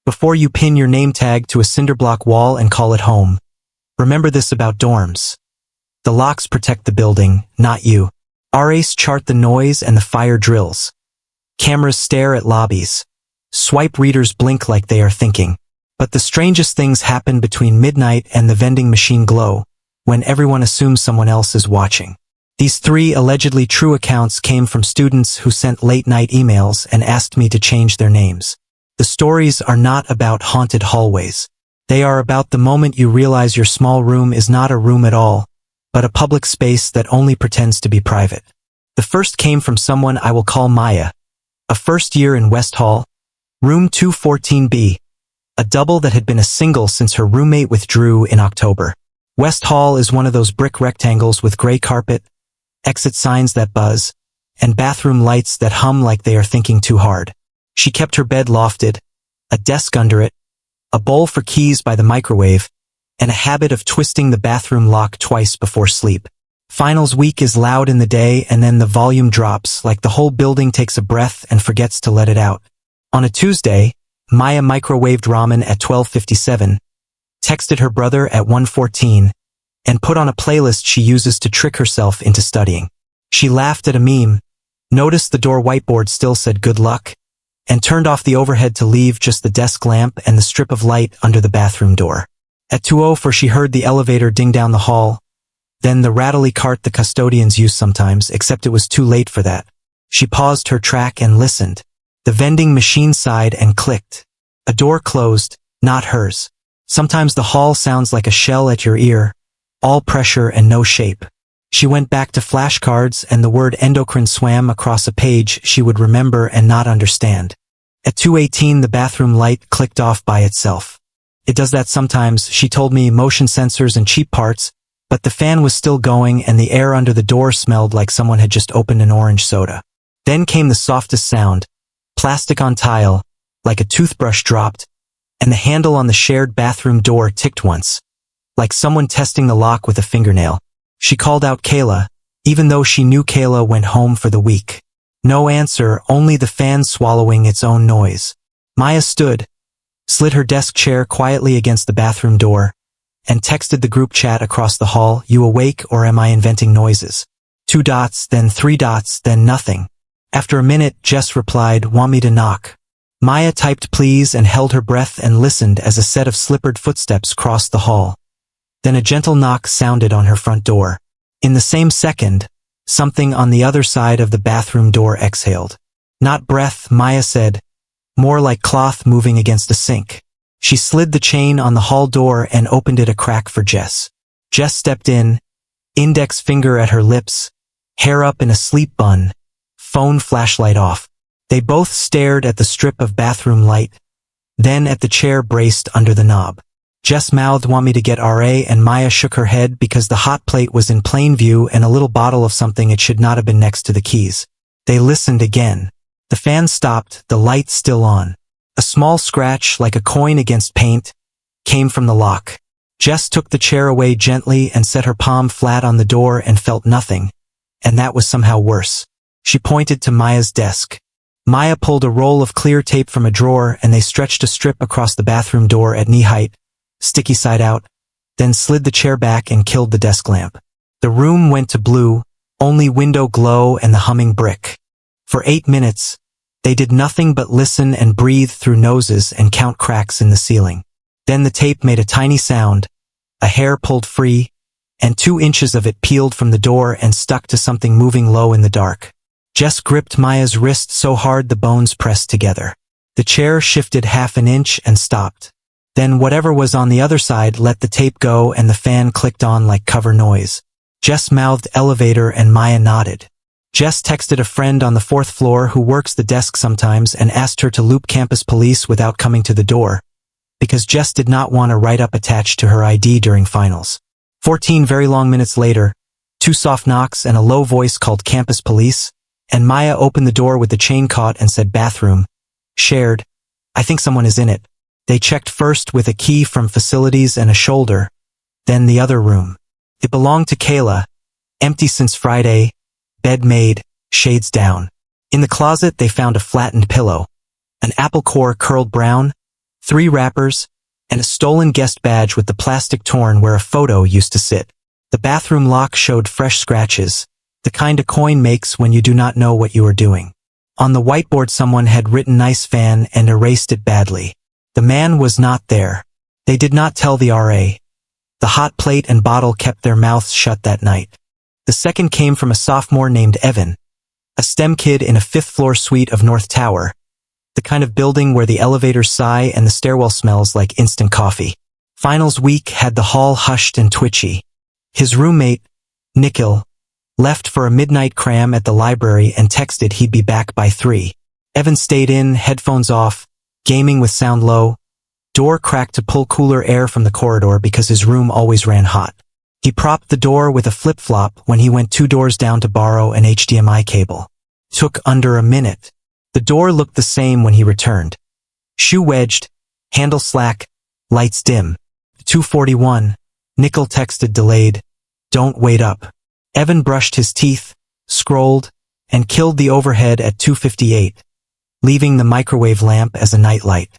before you pin your name tag to a cinderblock wall and call it home. Remember this about dorms. The locks protect the building, not you. RAs chart the noise and the fire drills. Cameras stare at lobbies. Swipe readers blink like they are thinking. But the strangest things happen between midnight and the vending machine glow, when everyone assumes someone else is watching. These 3 allegedly true accounts came from students who sent late-night emails and asked me to change their names. The stories are not about haunted hallways. They are about the moment you realize your small room is not a room at all, but a public space that only pretends to be private. The first came from someone I will call Maya, a first year in West Hall, room 214B, a double that had been a single since her roommate withdrew in October. West Hall is one of those brick rectangles with gray carpet, exit signs that buzz, and bathroom lights that hum like they are thinking too hard. She kept her bed lofted, a desk under it, a bowl for keys by the microwave, and a habit of twisting the bathroom lock twice before sleep. Finals week is loud in the day and then the volume drops like the whole building takes a breath and forgets to let it out. On a Tuesday, Maya microwaved ramen at 12:57, texted her brother at 1:14, and put on a playlist she uses to trick herself into studying. She laughed at a meme, noticed the door whiteboard still said good luck, and turned off the overhead to leave just the desk lamp and the strip of light under the bathroom door. At 2:04 she heard the elevator ding down the hall, then the rattly cart the custodians use sometimes, except it was too late for that. She paused her track and listened. The vending machine sighed and clicked. A door closed, not hers. Sometimes the hall sounds like a shell at your ear, all pressure and no shape. She went back to flashcards and the word endocrine swam across a page she would remember and not understand. At 2:18 the bathroom light clicked off by itself. It does that sometimes, she told me, motion sensors and cheap parts, but the fan was still going and the air under the door smelled like someone had just opened an orange soda. Then came the softest sound, plastic on tile, like a toothbrush dropped, and the handle on the shared bathroom door ticked once, like someone testing the lock with a fingernail. She called out Kayla, even though she knew Kayla went home for the week. No answer, only the fan swallowing its own noise. Maya stood, slid her desk chair quietly against the bathroom door, and texted the group chat across the hall, "You awake or am I inventing noises?" 2 dots, then 3 dots, then nothing. After a minute, Jess replied, "Want me to knock?" Maya typed please and held her breath and listened as a set of slippered footsteps crossed the hall. Then a gentle knock sounded on her front door. In the same second, something on the other side of the bathroom door exhaled. Not breath, Maya said, more like cloth moving against a sink. She slid the chain on the hall door and opened it a crack for Jess. Jess stepped in, index finger at her lips, hair up in a sleep bun, phone flashlight off. They both stared at the strip of bathroom light, then at the chair braced under the knob. Jess mouthed, "Want me to get RA?" and Maya shook her head because the hot plate was in plain view and a little bottle of something it should not have been next to the keys. They listened again. The fan stopped, the light still on. A small scratch, like a coin against paint, came from the lock. Jess took the chair away gently and set her palm flat on the door and felt nothing, and that was somehow worse. She pointed to Maya's desk. Maya pulled a roll of clear tape from a drawer and they stretched a strip across the bathroom door at knee height, sticky side out, then slid the chair back and killed the desk lamp. The room went to blue, only window glow and the humming brick. For 8 minutes, they did nothing but listen and breathe through noses and count cracks in the ceiling. Then the tape made a tiny sound, a hair pulled free, and 2 inches of it peeled from the door and stuck to something moving low in the dark. Jess gripped Maya's wrist so hard the bones pressed together. The chair shifted half an inch and stopped. Then whatever was on the other side let the tape go and the fan clicked on like cover noise. Jess mouthed elevator and Maya nodded. Jess texted a friend on the 4th floor who works the desk sometimes and asked her to loop campus police without coming to the door, because Jess did not want a write-up attached to her ID during finals. 14 very long minutes later, 2 soft knocks and a low voice called campus police, and Maya opened the door with the chain caught and said bathroom. Shared. I think someone is in it. They checked first with a key from facilities and a shoulder, then the other room. It belonged to Kayla, empty since Friday, bed made, shades down. In the closet they found a flattened pillow, an apple core curled brown, 3 wrappers, and a stolen guest badge with the plastic torn where a photo used to sit. The bathroom lock showed fresh scratches, the kind a coin makes when you do not know what you are doing. On the whiteboard someone had written "nice fan" and erased it badly. The man was not there. They did not tell the RA. The hot plate and bottle kept their mouths shut that night. The second came from a sophomore named Evan, a STEM kid in a 5th-floor suite of North Tower, the kind of building where the elevators sigh and the stairwell smells like instant coffee. Finals week had the hall hushed and twitchy. His roommate, Nikhil, left for a midnight cram at the library and texted he'd be back by 3. Evan stayed in, headphones off, gaming with sound low. Door cracked to pull cooler air from the corridor because his room always ran hot. He propped the door with a flip-flop when he went 2 doors down to borrow an HDMI cable. Took under a minute. The door looked the same when he returned. Shoe wedged, handle slack, lights dim. 2:41. Nikhil texted delayed, "Don't wait up." Evan brushed his teeth, scrolled, and killed the overhead at 2:58, leaving the microwave lamp as a nightlight.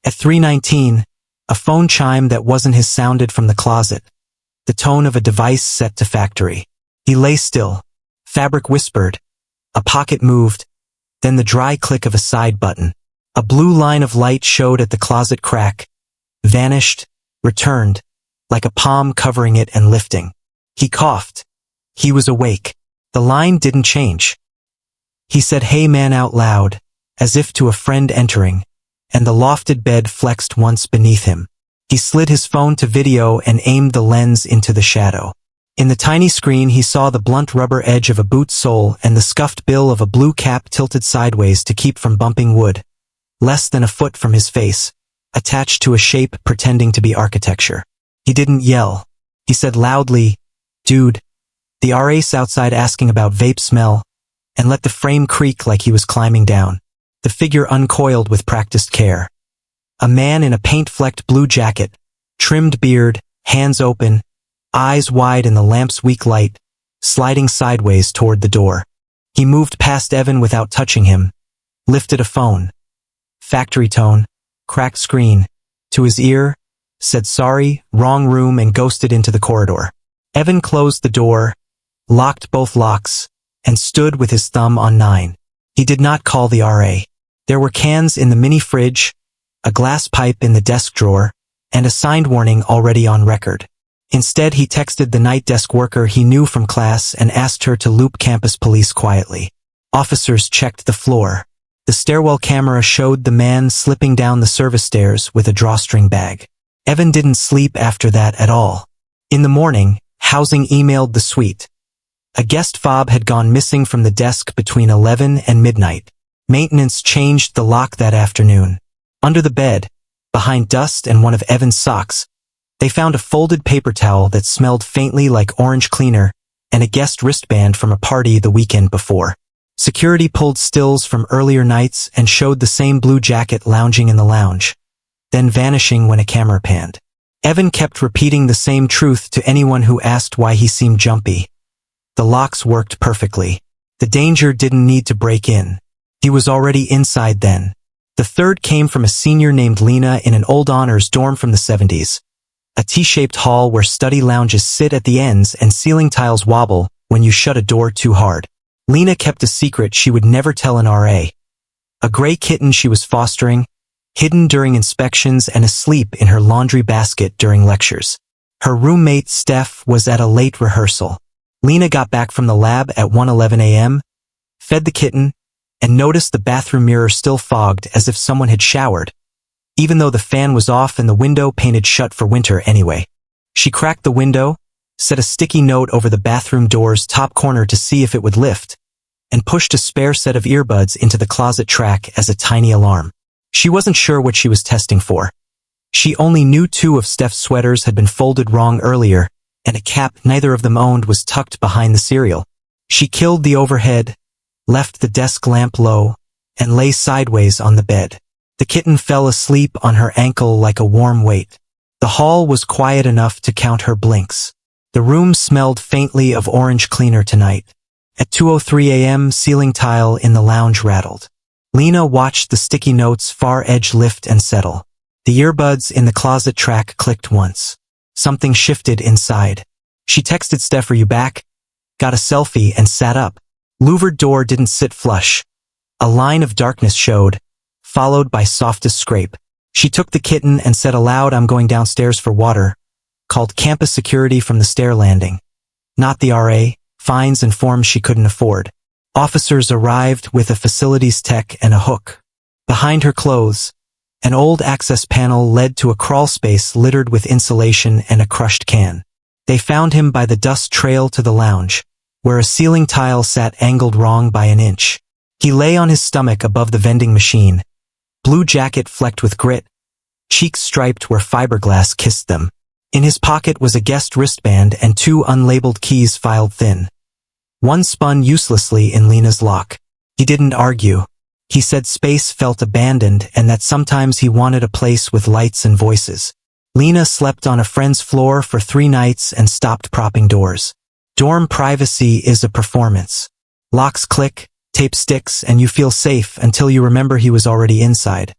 At 3:19, a phone chime that wasn't his sounded from the closet, the tone of a device set to factory. He lay still. Fabric whispered. A pocket moved, then the dry click of a side button. A blue line of light showed at the closet crack, vanished, returned, like a palm covering it and lifting. He coughed. He was awake. The line didn't change. He said "Hey man" out loud, as if to a friend entering, and the lofted bed flexed once beneath him. He slid his phone to video and aimed the lens into the shadow. In the tiny screen he saw the blunt rubber edge of a boot sole and the scuffed bill of a blue cap tilted sideways to keep from bumping wood, less than a foot from his face, attached to a shape pretending to be architecture. He didn't yell. He said loudly, "Dude." The RA's outside asking about vape smell, and let the frame creak like he was climbing down. The figure uncoiled with practiced care. A man in a paint-flecked blue jacket, trimmed beard, hands open, eyes wide in the lamp's weak light, sliding sideways toward the door. He moved past Evan without touching him, lifted a phone. Factory tone, cracked screen, to his ear, said "sorry, wrong room" and ghosted into the corridor. Evan closed the door, locked both locks, and stood with his thumb on 9. He did not call the RA. There were cans in the mini fridge, a glass pipe in the desk drawer, and a signed warning already on record. Instead, he texted the night desk worker he knew from class and asked her to loop campus police quietly. Officers checked the floor. The stairwell camera showed the man slipping down the service stairs with a drawstring bag. Evan didn't sleep after that at all. In the morning, housing emailed the suite. A guest fob had gone missing from the desk between 11 and midnight. Maintenance changed the lock that afternoon. Under the bed, behind dust and one of Evan's socks, they found a folded paper towel that smelled faintly like orange cleaner and a guest wristband from a party the weekend before. Security pulled stills from earlier nights and showed the same blue jacket lounging in the lounge, then vanishing when a camera panned. Evan kept repeating the same truth to anyone who asked why he seemed jumpy. The locks worked perfectly. The danger didn't need to break in. He was already inside then. The third came from a senior named Lena in an old honors dorm from the 70s. A T-shaped hall where study lounges sit at the ends and ceiling tiles wobble when you shut a door too hard. Lena kept a secret she would never tell an RA. A gray kitten she was fostering, hidden during inspections and asleep in her laundry basket during lectures. Her roommate Steph was at a late rehearsal. Lena got back from the lab at 1:11 a.m., fed the kitten, and noticed the bathroom mirror still fogged as if someone had showered, even though the fan was off and the window painted shut for winter anyway. She cracked the window, set a sticky note over the bathroom door's top corner to see if it would lift, and pushed a spare set of earbuds into the closet track as a tiny alarm. She wasn't sure what she was testing for. She only knew 2 of Steph's sweaters had been folded wrong earlier, and a cap neither of them owned was tucked behind the cereal. She killed the overhead, left the desk lamp low, and lay sideways on the bed. The kitten fell asleep on her ankle like a warm weight. The hall was quiet enough to count her blinks. The room smelled faintly of orange cleaner tonight. At 2:03 a.m., ceiling tile in the lounge rattled. Lena watched the sticky note's far edge lift and settle. The earbuds in the closet track clicked once. Something shifted inside. She texted Steph, "Are you back?" Got a selfie and sat up. Louvered door didn't sit flush. A line of darkness showed, followed by softest scrape. She took the kitten and said aloud, "I'm going downstairs for water." Called campus security from the stair landing. Not the RA, fines and forms she couldn't afford. Officers arrived with a facilities tech and a hook. Behind her clothes, an old access panel led to a crawl space littered with insulation and a crushed can. They found him by the dust trail to the lounge, where a ceiling tile sat angled wrong by an inch. He lay on his stomach above the vending machine, blue jacket flecked with grit, cheeks striped where fiberglass kissed them. In his pocket was a guest wristband and 2 unlabeled keys filed thin. One spun uselessly in Lena's lock. He didn't argue. He said space felt abandoned and that sometimes he wanted a place with lights and voices. Lena slept on a friend's floor for 3 nights and stopped propping doors. Dorm privacy is a performance. Locks click, tape sticks, and you feel safe until you remember he was already inside.